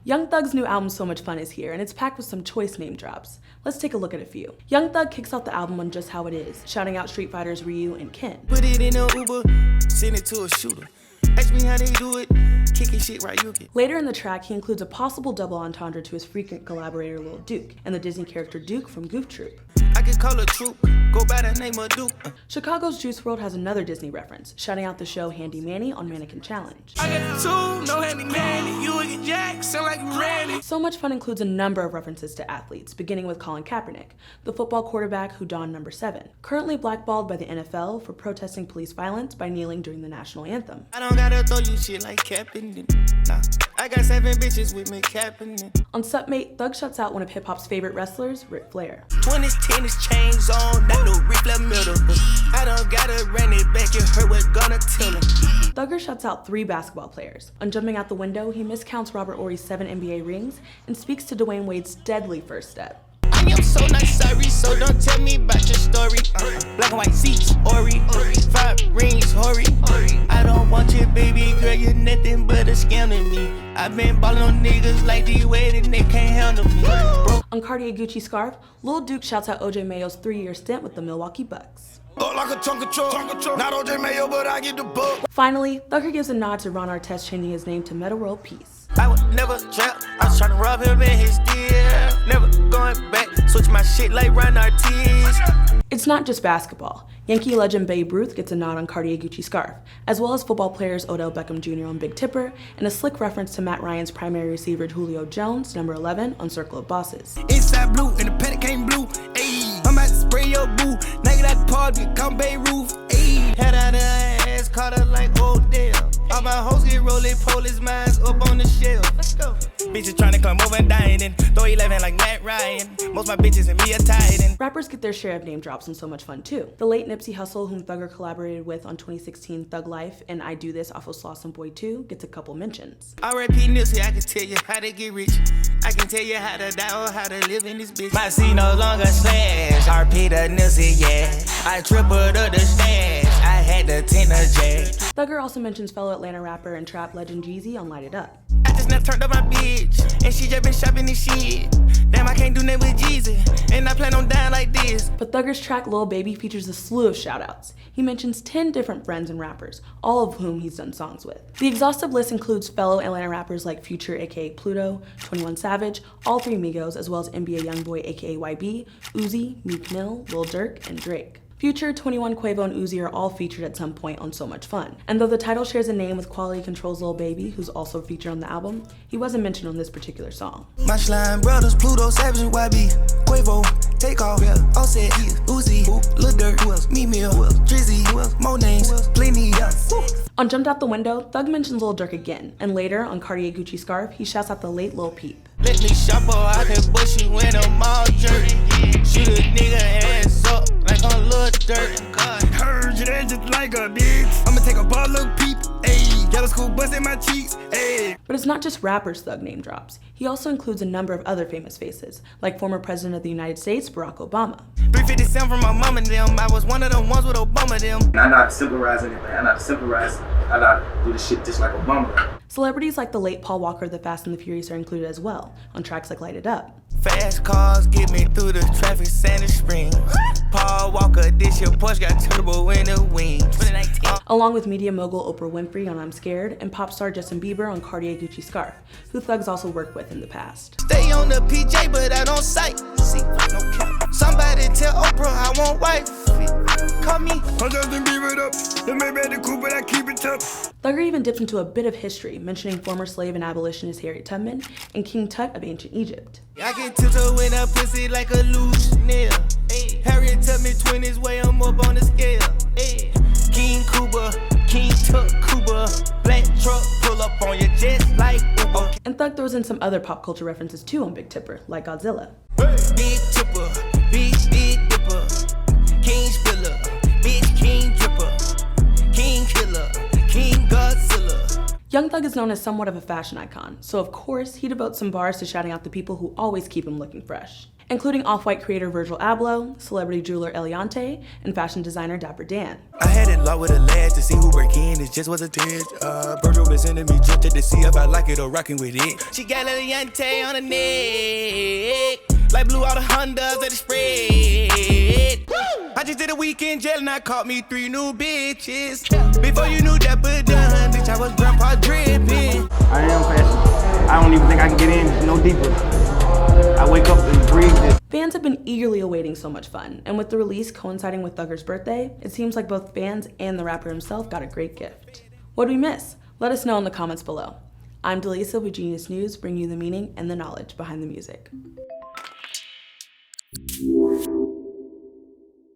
Young Thug's new album So Much Fun is here, and it's packed with some choice name drops. Let's take a look at a few. Young Thug kicks off the album on Just How It Is, shouting out Street Fighters Ryu and Ken. Put it in a Uber, send it to a shooter. Ask me how they do it, kicking shit right you get. Later in the track, he includes a possible double entendre to his frequent collaborator Lil Duke and the Disney character Duke from Goof Troop. I can call a troop, go by the name of Duke. Chicago's Juice WRLD has another Disney reference, shouting out the show Handy Manny on Mannequin Challenge. I got two, no Handy Manny, you and Jacques, sound like you ran it. So Much Fun includes a number of references to athletes, beginning with Colin Kaepernick, the football quarterback who donned number 7, currently blackballed by the NFL for protesting police violence by kneeling during the national anthem. I don't gotta throw you shit like Kaepernick, nah. I got 7 bitches with me Kaepernick. On Supmate, Thug shuts out one of hip-hop's favorite wrestlers, Ric Flair. 20 tennis chains on, that no Ric Flair middle. I don't gotta run it back, you heard what gonna tell him. Thugger shuts out 3 basketball players. On Jumping Out the Window, he miscounts Robert Horry's 7 NBA rings and speaks to Dwayne Wade's deadly first step. I am so not sorry, so don't tell me about your story. Black and white seats, Ori. 5 rings, Hori. I don't want you, baby girl, you're nothing but a scam to me. I've been ballin' on niggas like D-Wade and they can't handle me. On Cartier Gucci Scarf, Lil Duke shouts out OJ Mayo's 3-year stint with the Milwaukee Bucks. Like a chunk of truck. Not OJ Mayo, but I get the book. Finally, Thugger gives a nod to Ron Artest changing his name to Meta World Peace. I would never trap, I was trying to rob him in his deal. Never going back, switch my shit like Ron Artest. It's not just basketball. Yankee legend Babe Ruth gets a nod on Cartier Gucci Scarf, as well as football players Odell Beckham Jr. on Big Tipper, and a slick reference to Matt Ryan's primary receiver Julio Jones, number 11, on Circle of Bosses. Inside blue, and the paddock came blue, ayy. I'm about to spray your boo, nigga that party, come Beirut, ayy. Head out of her ass, caught her like Odell. All my hoes get rolling, police mines up on the shelf. Let's go. Bitches trying to come over and dining, throw 11 like Matt Ryan. Most my bitches and me are tied. Rappers get their share of name drops and So Much Fun too. The late Nipsey Hussle, whom Thugger collaborated with on 2016 Thug Life and I Do This off of Slauson Boy 2, gets a couple mentions. R.I.P. Nipsey, I can tell you how to get rich. I can tell you how to die or how to live in this bitch. My C no longer slash, R.P. the Nipsey, yeah. I tripled up the stash, I had the 10 of Jack. Thugger also mentions fellow Atlanta rapper and trap legend Jeezy on Light It Up. I just never turned up my bitch, and she just been shopping this shit. Damn, I can't do nothing with Jeezy, and I plan on dying like this. But Thugger's track Lil Baby features a slew of shoutouts. He mentions 10 different friends and rappers, all of whom he's done songs with. The exhaustive list includes fellow Atlanta rappers like Future aka Pluto, 21 Savage, all 3 Migos, as well as NBA Youngboy aka YB, Uzi, Meek Mill, Lil Durk, and Drake. Future, 21 Quavo, and Uzi are all featured at some point on So Much Fun. And though the title shares a name with Quality Control's Lil Baby, who's also featured on the album, he wasn't mentioned on this particular song. My slime brothers, Pluto, Savage, and YB, Quavo, Takeoff, Offset, Uzi, Lil Durk, Meek Mill, Drizzy, Mo Names, plenty. On Jumped Out the Window, Thug mentions Lil Durk again, and later, on Cartier Gucci Scarf, he shouts out the late Lil Peep. Let me shop or I can bush you in a mall jerk. Shoot a nigga ass up like a little dirt. Heard you there just like a bitch. I'ma take a ball, little peep, ayy. Yellow school bust in my cheeks, ayy. But it's not just rappers Thug name drops. He also includes a number of other famous faces, like former President of the United States, Barack Obama. 357 from my mom and them. I was one of them ones with Obama them. I know how to simplify anything. I know how to simplify. I know how to do the shit just like Obama. Celebrities like the late Paul Walker of the Fast and the Furious are included as well, on tracks like Light It Up. Fast cars get me through the traffic, Santa Springs. Paul Walker, this your Porsche got turbo in the wings. Along with media mogul Oprah Winfrey on I'm Scared, and pop star Justin Bieber on Cartier Gucci Scarf, who Thug's also worked with in the past. Stay on the PJ, but I don't sight. See, no cap. Somebody tell Oprah I want wife. Call me. I'm Justin Bieber up. The Maybach the coupe, but I keep it tough. Thugger even dips into a bit of history, mentioning former slave and abolitionist Harriet Tubman and King Tut of ancient Egypt. I get tiptoe in a pussy like a loose nail. Harriet Tubman 20s way I'm up on the scale. King Cuba, King Tut Cuba, black truck pull up on you just like Uber. And Thug throws in some other pop culture references too on Big Tipper, like Godzilla. Big Tipper, big dipper, King Spiller, bitch King Dripper, King Killer, King Godzilla. Young Thug is known as somewhat of a fashion icon, so of course he devotes some bars to shouting out the people who always keep him looking fresh. including Off-White creator Virgil Abloh, celebrity jeweler Eliante, and fashion designer Dapper Dan. I had it locked with a lad to see who break in, it just was a test. Virgil been sending me drifted to see if I like it or rocking with it. She got Eliante on her neck, like blue all the Hondas at the spread. I just did a weekend jail and I caught me 3 new bitches. Before you knew that but done, bitch, I was grandpa dripping. I am fashion. I don't even think I can get in no deeper. I wake up and breathe this. Fans have been eagerly awaiting So Much Fun, and with the release coinciding with Thugger's birthday, it seems like both fans and the rapper himself got a great gift. What'd we miss? Let us know in the comments below. I'm Delisa with Genius News, bringing you the meaning and the knowledge behind the music.